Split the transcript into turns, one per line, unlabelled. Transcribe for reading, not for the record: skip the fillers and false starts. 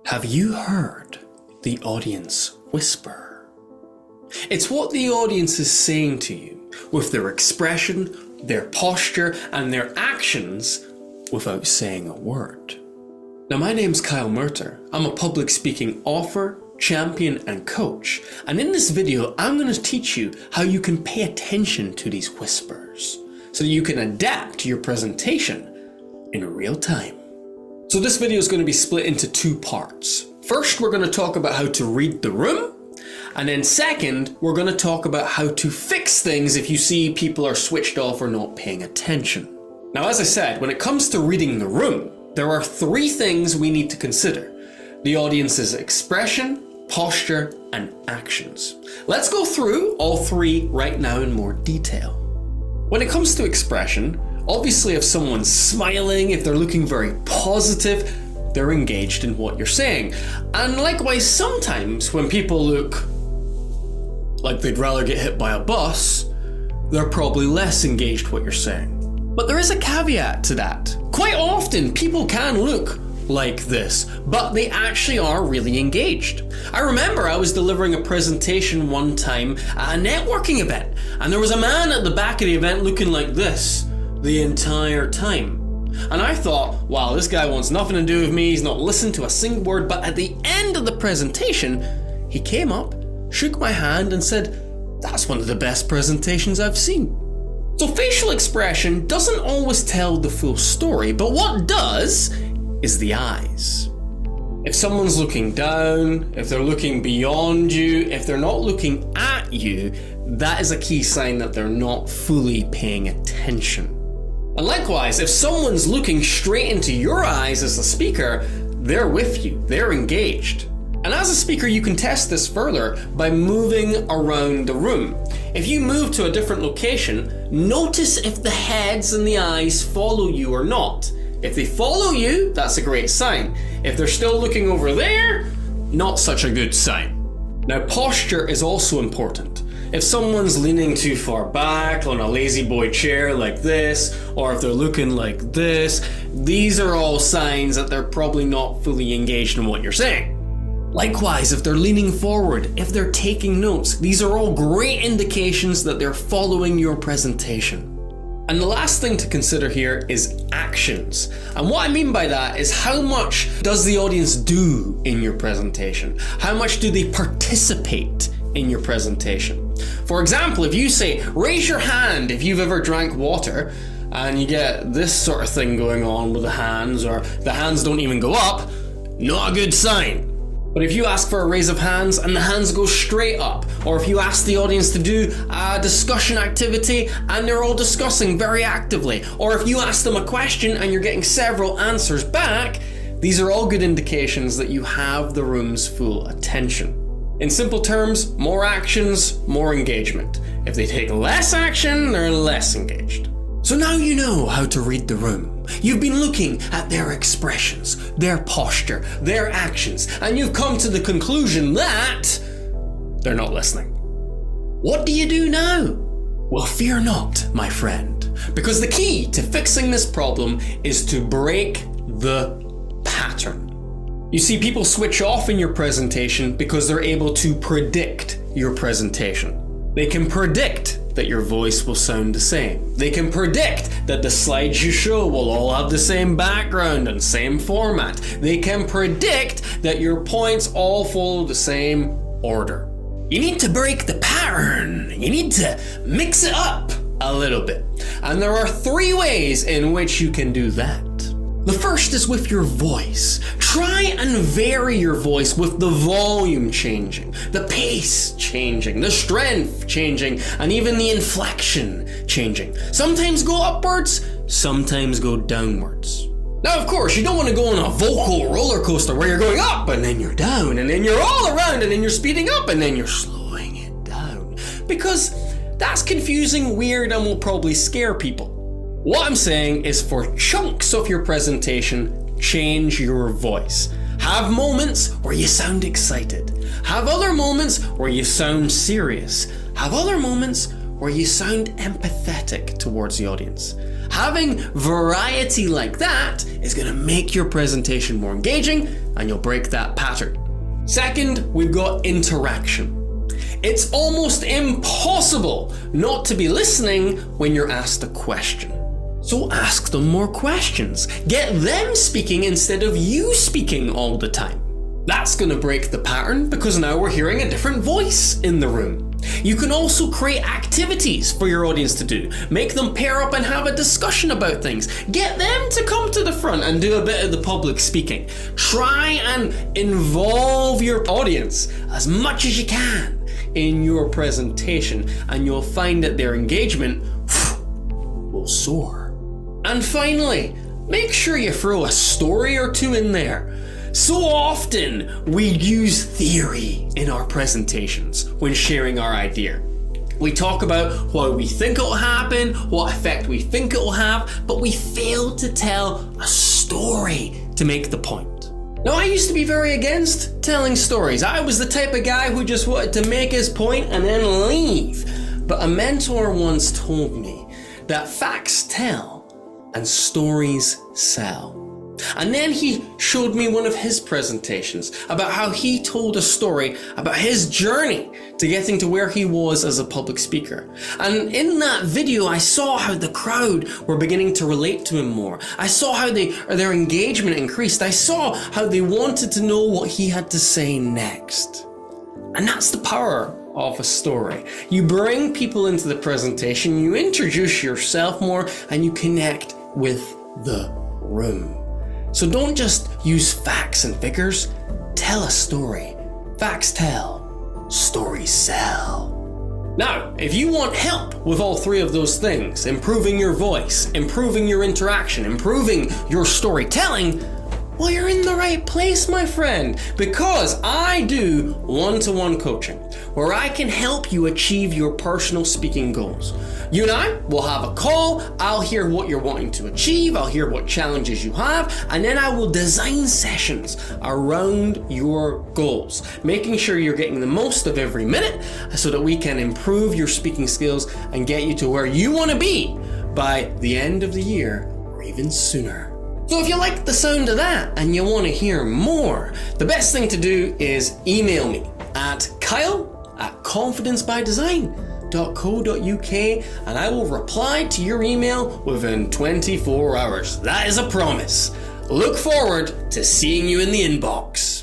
Have you heard the audience whisper? It's what the audience is saying to you with their expression, their posture, and their actions without saying a word. Now, my name's Kyle Murter. I'm a public speaking author, champion, and coach. And in this video, I'm going to teach you how you can pay attention to these whispers so that you can adapt your presentation in real time. So this video is going to be split into two parts. First, we're going to talk about how to read the room. And then second, we're going to talk about how to fix things if you see people are switched off or not paying attention. Now, as I said, when it comes to reading the room, there are three things we need to consider: the audience's expression, posture, and actions. Let's go through all three right now in more detail. When it comes to expression, obviously if someone's smiling, if they're looking very positive, they're engaged in what you're saying. And likewise, sometimes when people look like they'd rather get hit by a bus, they're probably less engaged with what you're saying. But there is a caveat to that. Quite often, people can look like this, but they actually are really engaged. I remember I was delivering a presentation one time at a networking event, and there was a man at the back of the event looking like this the entire time. And I thought, wow, this guy wants nothing to do with me, he's not listened to a single word. But at the end of the presentation, he came up, shook my hand and said, "That's one of the best presentations I've seen." So facial expression doesn't always tell the full story, but what does is the eyes. If someone's looking down, if they're looking beyond you, if they're not looking at you, that is a key sign that they're not fully paying attention. And likewise, if someone's looking straight into your eyes as the speaker, they're with you, they're engaged. And as a speaker, you can test this further by moving around the room. If you move to a different location, notice if the heads and the eyes follow you or not. If they follow you, that's a great sign. If they're still looking over there, not such a good sign. Now, posture is also important. If someone's leaning too far back on a lazy boy chair like this, or if they're looking like this, these are all signs that they're probably not fully engaged in what you're saying. Likewise, if they're leaning forward, if they're taking notes, these are all great indications that they're following your presentation. And the last thing to consider here is actions. And what I mean by that is, how much does the audience do in your presentation? How much do they participate in your presentation? For example, if you say, raise your hand if you've ever drank water, and you get this sort of thing going on with the hands, or the hands don't even go up, not a good sign. But if you ask for a raise of hands and the hands go straight up, or if you ask the audience to do a discussion activity and they're all discussing very actively, or if you ask them a question and you're getting several answers back, these are all good indications that you have the room's full attention. In simple terms, more actions, more engagement. If they take less action, they're less engaged. So now you know how to read the room. You've been looking at their expressions, their posture, their actions, and you've come to the conclusion that they're not listening. What do you do now? Well, fear not, my friend, because the key to fixing this problem is to break the pattern. You see, people switch off in your presentation because they're able to predict your presentation. They can predict that your voice will sound the same. They can predict that the slides you show will all have the same background and same format. They can predict that your points all follow the same order. You need to break the pattern. You need to mix it up a little bit. And there are three ways in which you can do that. The first is with your voice. Try and vary your voice with the volume changing, the pace changing, the strength changing, and even the inflection changing. Sometimes go upwards, sometimes go downwards. Now, of course, you don't want to go on a vocal roller coaster where you're going up and then you're down and then you're all around and then you're speeding up and then you're slowing it down, because that's confusing, weird, and will probably scare people. What I'm saying is, for chunks of your presentation, change your voice. Have moments where you sound excited. Have other moments where you sound serious. Have other moments where you sound empathetic towards the audience. Having variety like that is going to make your presentation more engaging, and you'll break that pattern. Second, we've got interaction. It's almost impossible not to be listening when you're asked a question. So ask them more questions. Get them speaking instead of you speaking all the time. That's going to break the pattern because now we're hearing a different voice in the room. You can also create activities for your audience to do. Make them pair up and have a discussion about things. Get them to come to the front and do a bit of the public speaking. Try and involve your audience as much as you can in your presentation, and you'll find that their engagement will soar. And finally, make sure you throw a story or two in there. So often we use theory in our presentations when sharing our idea. We talk about what we think it'll happen, what effect we think it'll have, but we fail to tell a story to make the point. Now, I used to be very against telling stories. I was the type of guy who just wanted to make his point and then leave. But a mentor once told me that facts tell and stories sell. And then he showed me one of his presentations about how he told a story about his journey to getting to where he was as a public speaker. And in that video, I saw how the crowd were beginning to relate to him more. I saw how their engagement increased. I saw how they wanted to know what he had to say next. And that's the power of a story. You bring people into the presentation, you introduce yourself more, and you connect with the room. So don't just use facts and figures, tell a story. Facts tell, stories sell. Now, if you want help with all three of those things, improving your voice, improving your interaction, improving your storytelling, well, you're in the right place, my friend, because I do one-to-one coaching where I can help you achieve your personal speaking goals. You and I will have a call. I'll hear what you're wanting to achieve. I'll hear what challenges you have, and then I will design sessions around your goals, making sure you're getting the most of every minute so that we can improve your speaking skills and get you to where you want to be by the end of the year or even sooner. So if you like the sound of that and you want to hear more, the best thing to do is email me at kyle@confidencebydesign.co.uk and I will reply to your email within 24 hours. That is a promise. Look forward to seeing you in the inbox.